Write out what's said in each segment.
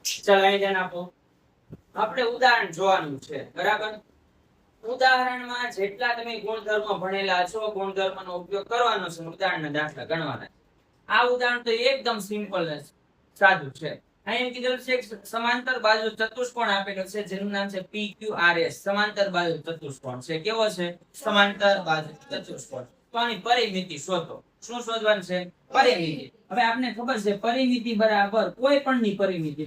ચાલો અહીં ધ્યાન આપો. આપણે ઉદાહરણ જોવાનું છે, બરાબર. ઉદાહરણમાં જેટલા તમે ગુણધર્મ ભણેલા છો, ગુણધર્મનો ઉપયોગ કરવાનો છે, ઉદાહરણના દાખલા ગણવાના. આ ઉદાહરણ તો એકદમ સિમ્પલ છે, સાદું છે. અહીં કીધું છે સમાંતર બાજુ ચતુષ્કોણ આપેલો છે જેનું નામ છે PQRS. સમાંતર બાજુ ચતુષ્કોણ છે. કેવો છે? સમાંતર બાજુ ચતુષ્કોણ. તો આની પરિમિતિ શોધો. શું શોધવાનું છે? પરિમિતિ. હવે આપને ખબર છે પરિમિતિ બરાબર કોઈ પણ ની પરિમિતિ,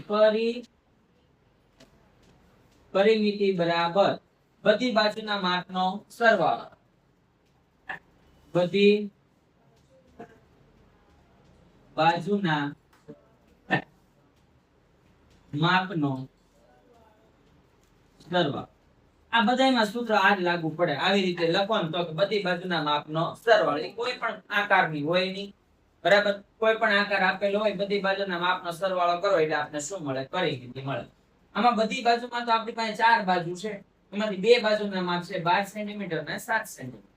પરિમિતિ બરાબર બધી બાજુના માપનો સરવાળો. બધી બાજુના માપનો સરવાળો. આ બધાયમાં સૂત્ર આ જ લાગુ પડે. આવી રીતે લખવાનું તો કે બધી બાજુના માપનો સરવાળો. એ કોઈ પણ આકારની હોય નહીં, બરાબર. કોઈ પણ આકાર આપેલો હોય, બધી બાજુના માપનો સરવાળો કરો એટલે આપણે શું મળે? પરિમિતિ મળે. આમાં બધી બાજુમાં તો આપણી પાસે 4 બાજુ છે, એમાંથી બે બાજુના માપ છે 12 સેન્ટીમીટર અને 7 સેન્ટીમીટર.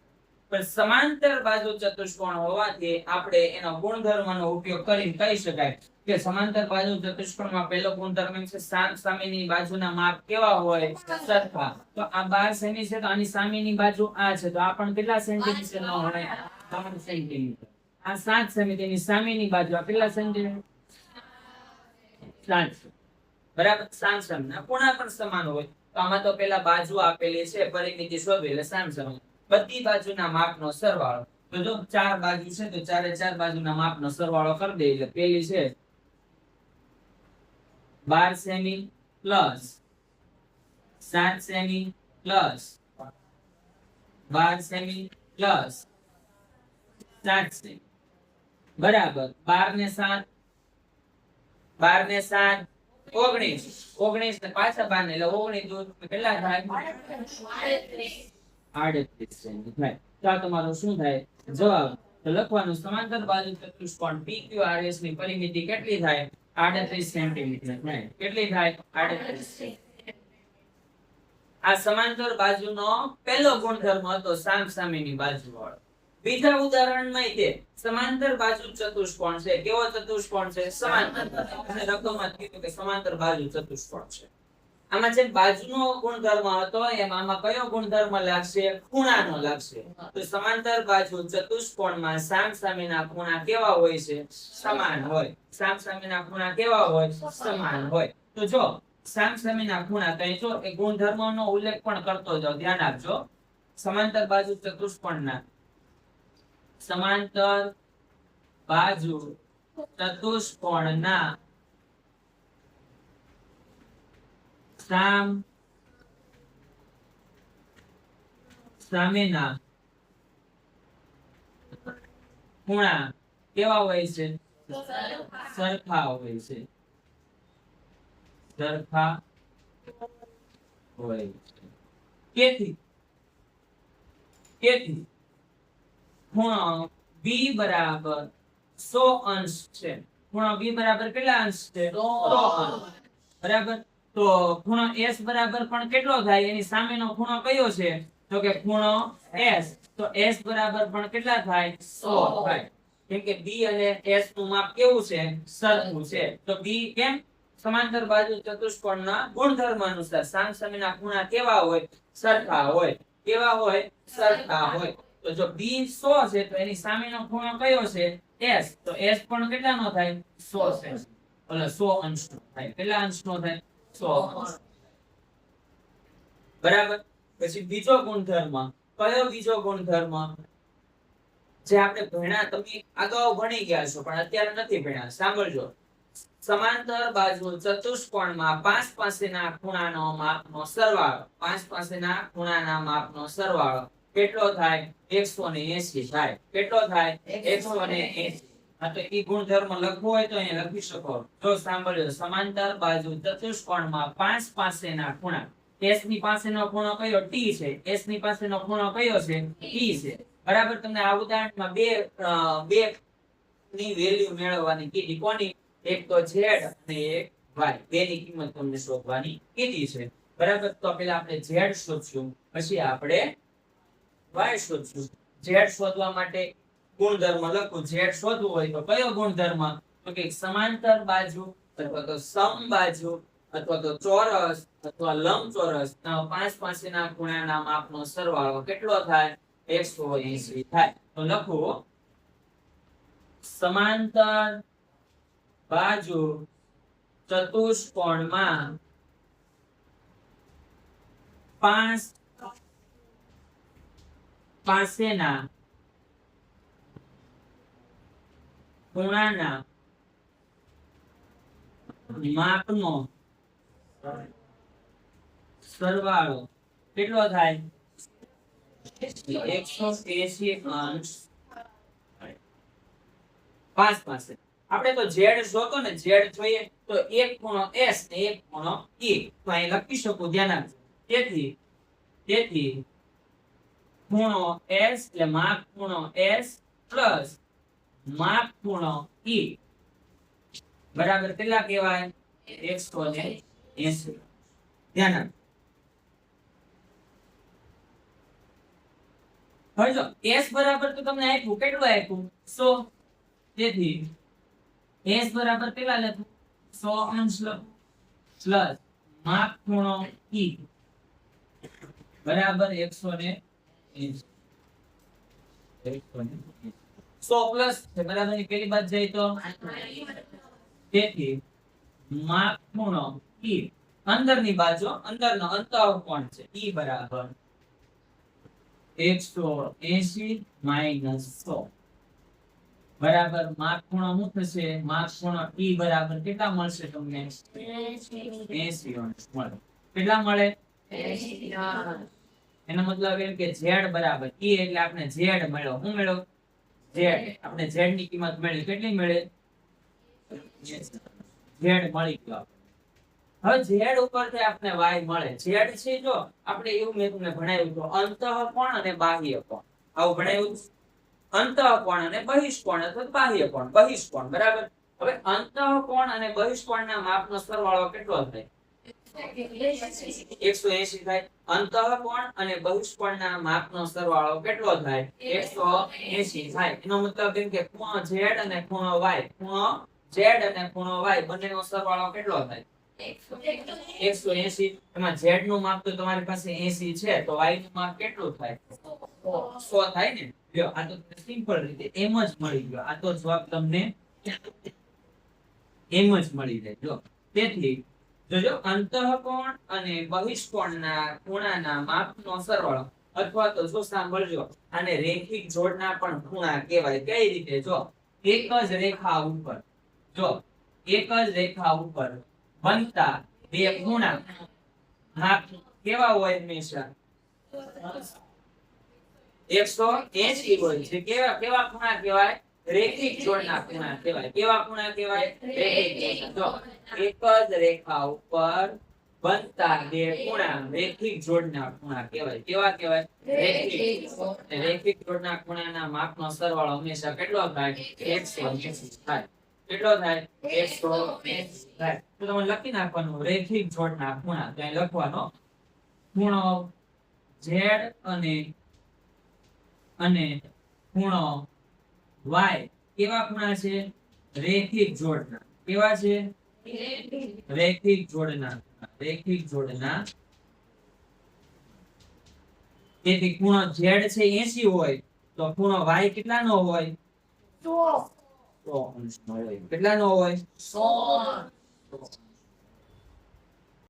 પણ સમાંતર બાજુ ચતુષ્કોણ હોવાથી આપણે એનો ગુણધર્મનો ઉપયોગ કરીને કહી શકાય કે સમાંતર બાજુ ચતુષ્કોણમાં પહેલો ગુણધર્મ છે સામેની બાજુના માપ કેવા હોય? સરખા. તો આ 12 સેમી છે તો આની સામેની બાજુ આ છે, તો આ પણ કેટલા સેન્ટીમીટર નો હોય? 3 સેન્ટીમીટર. આ 7 સેમી, તેની સામેની બાજુ આ કેટલા સેન્ટીમીટર? 7. બરાબર. 7 સેમી. ખૂણા પણ સમાન હોય તો આમાં તો પેલા બાજુ આપેલી છે, પરિમિતિ શોધવી એટલે સામ બધી બાજુના માપનો સરવાળો. તો જો 4 બાજુ છે તો ચારે 4 બાજુના માપનો સરવાળો કરી દે એટલે પેલી છે 12 semi plus 7 semi plus 12 semi plus 7 semi બરાબર 12 ને 7 12 ને 7 19 19 ને પાછા 12 ને એટલે 19 દૂર કેટલા થાય? 38 સેમી થાય. તો આ તમારો શું થાય? જવાબ. તો લખવાનું સમાંતર બાજુ ચતુષ્કોણ PQRS ની પરિમિતિ કેટલી થાય? 38 સેન્ટીમીટર થાય. કેટલી થાય? 38. આ સમાંતર બાજુનો પહેલો ગુણધર્મ હતો સામસામેની બાજુ વાળો. બીજા ઉદાહરણમાં તે સમાંતર બાજુ ચતુષ્કોણ છે. કેવો ચતુષ્કોણ છે? સમાંતર. અને રકમમાં કીધું કે સમાંતર બાજુ ચતુષ્કોણ છે. આમાં છે બાજુનો ગુણધર્મ હતો, એમાં આમાં કયો ગુણધર્મ લાગશે? ખૂણાનો લાગશે. તો સમાંતર બાજુ ચતુષ્કોણમાં સામસામેના ખૂણા કેવા હોય છે? સમાન હોય. સામસામેના ખૂણા કેવા હોય? સમાન હોય. તો જો સામસામેના ખૂણા કહે જો એ ગુણધર્મનો ઉલ્લેખ પણ કરતો જાવ, ધ્યાન આપજો. સમાંતર બાજુ ચતુષ્કોણના સમાંતર બાજુ ચતુષ્કોણના સામેના ખૂણા કેવા હોય છે? સરખા હોય છે. સરખા હોય છે. તેથી ખૂણો B બરાબર 100 અંશ છે. ખૂણો B બરાબર કેટલા અંશ છે? 100 અંશ. બરાબર. તો ખૂણો S બરાબર પણ કેટલો થાય? એની સામેનો ખૂણો કયો છે? તો કે ખૂણો S. તો S બરાબર પણ કેટલા થાય? 100 થાય. કેમ કે B અને S નું માપ કેવું છે? સરખું છે. તો B કેમ? સમાંતર બાજુ ચતુષ્કોણના ગુણધર્મ અનુસાર સામસામેના ખૂણા કેવા હોય? સરખા હોય. કેવા હોય? સરખા હોય. તો જો B 100 છે તો એની સામેનો ખૂણો કયો છે? S. તો S પણ કેટલાનો થાય? 100 છે. એટલે 100 અંશનો થાય. કેટલા અંશનો થાય? 100. બરાબર. પછી બીજો ગુણધર્મ. કયો બીજો ગુણધર્મ? જે આપણે ભણ્યા, તમે અગાઉ ભણી ગયા છો પણ અત્યારે નથી ભણ્યા. સાંભળજો. સમાંતર બાજુ ચતુષ્કોણમાં 5 પાસેના ખૂણાનો માપનો સરવાળો, 5 પાસેના ખૂણાના માપનો સરવાળો કેટલો થાય? 180 થાય. કેટલો થાય? 180. હા, તો ઈ ગુણધર્મ લખવો હોય તો અહીં લખી શકો. જો સાંભળજો, સમાંતર બાજુ ચતુષ્કોણમાં 5 પાસેના ખૂણા, S ની પાસેનો ખૂણો કયો? T છે. S ની પાસેનો ખૂણો કયો છે? T છે. બરાબર. તમને આ ઉદાહરણમાં બે ની વેલ્યુ મેળવવાની કીધી. કોની? એક તો Z અને એક Y. બેની કિંમત તમને શોધવાની કીધી છે. બરાબર. તો પહેલા આપણે Z શોધશું, પછી આપણે Y શોધશું. Z શોધવા માટે ગુણધર્મ લખું. Z શોધવું હોય તો કયો ગુણધર્મ? તો કે સમાંતર બાજુ અથવા તો સમબાજુ અથવા તો ચોરસ અથવા લંબચોરસ પાંચ પાસેના ખૂણાના માપનો સરવાળો કેટલો થાય 180 થાય. તો લખો સમાંતર બાજુ ચતુષ્કોણમાં પાંચ પાસેના ખૂણાના માપનો સરવાળો કેટલો થાય 180 અંશ. પાંચ પાસે આપણે તો z જોતો ને z જોઈએ તો એક ખૂણો s ને એક ખૂણો e તો અહીં લખી શકું ધ્યાન આપજો. તેથી ખૂણો s એટલે માપ ખૂણો s પ્લસ માપ ખૂણો e બરાબર કેટલા કહેવાય 180. ધ્યાન આપજો. હવે જો s બરાબર તો તમને આપ્યું કેટલું આપ્યું 100. તેથી s બરાબર કેટલા લખું 100 અંશ લખું પ્લસ માપ ખૂણો e બરાબર 180. 100 પ્લસ છે બરાબર ની પેલી બાદ જાય તો તેથી માપ ખૂણો e અંદરની બાજુ અંદરનો અંતઃકોણ છે e બરાબર 180 માઈનસ 100 બરાબર માપ ખૂણો શું થશે માપ ખૂણો e બરાબર કેટલા મળશે તમને 80 અંશ મળે. કેટલા મળે 80. એનો મતલબ એમ કે z બરાબર e એટલે આપણે z મળ્યો. શું મળ્યો z. આપણે z ની કિંમત મળી કેટલી મળે z મળી ગયો. હવે z ઉપરથી આપણે y મળે. z છે જો આપણે એવું મેં તમને ભણાવ્યું તો અંતઃકોણ અને બાહ્યકોણ આવું ભણાવ્યું અંતઃકોણ અને બહિષ્કોણ અથવા બાહ્યકોણ બહિષ્કોણ બરાબર. હવે અંતઃકોણ અને બહિષ્કોણના માપનો સરવાળો કેટલો થાય 180 થાય. અંતઃકોણ અને બહિષ્કોણના માપનો સરવાળો કેટલો થાય 180 થાય. એનો મતલબ એમ કે ખૂણો z અને ખૂણો y ખૂણો z અને ખૂણો y બંનેનો સરવાળો કેટલો થાય 180. એમાં z નું માપ તો તમારી પાસે 80 છે તો y નું માપ કેટલું થાય 100 થાય ને. લ્યો આ તો સિમ્પલ રીતે એમ જ મળી ગયો. આ તો જવાબ તમને એમ જ મળી જાય. જો તેથી જોજો અંતઃકોણ અને બહિષ્કોણના ખૂણાના માપનો સરવાળો અથવા તો જો સાંભળજો આને રેખિક જોડના પણ ખૂણા કહેવાય. કઈ રીતે જો એક જ રેખા ઉપર જો એક જ રેખા ઉપર બનતા બે ખૂણા માપ કેવા હોય હંમેશા 180 હોય છે. કેવા કેવા ખૂણા કહેવાય રેખિક જોડના ખૂણા કહેવાય. કેવા ખૂણા કહેવાય રેખિક. જો એક જ રેખા ઉપર બનતા બે ખૂણા રેખિક જોડના ખૂણા કહેવાય. કેવા કહેવાય રેખિક. રેખિક જોડના ખૂણાના માપનો સરવાળો હંમેશા કેટલો થાય 180 થાય. કેટલો થાય 180 થાય. તો તમે લખી નાખવાનું રેખિક જોડના ખૂણા. તો અહીં લખવાનો ખૂણો z અને ખૂણો y કેવા ખૂણા છે રેખિક જોડના. કેવા છે રેખિક જોડના. રેખિક જોડના. તેથી ખૂણો z છે 80 હોય તો ખૂણો y કેટલાનો હોય 100 અંશનો હોય. કેટલાનો હોય 100.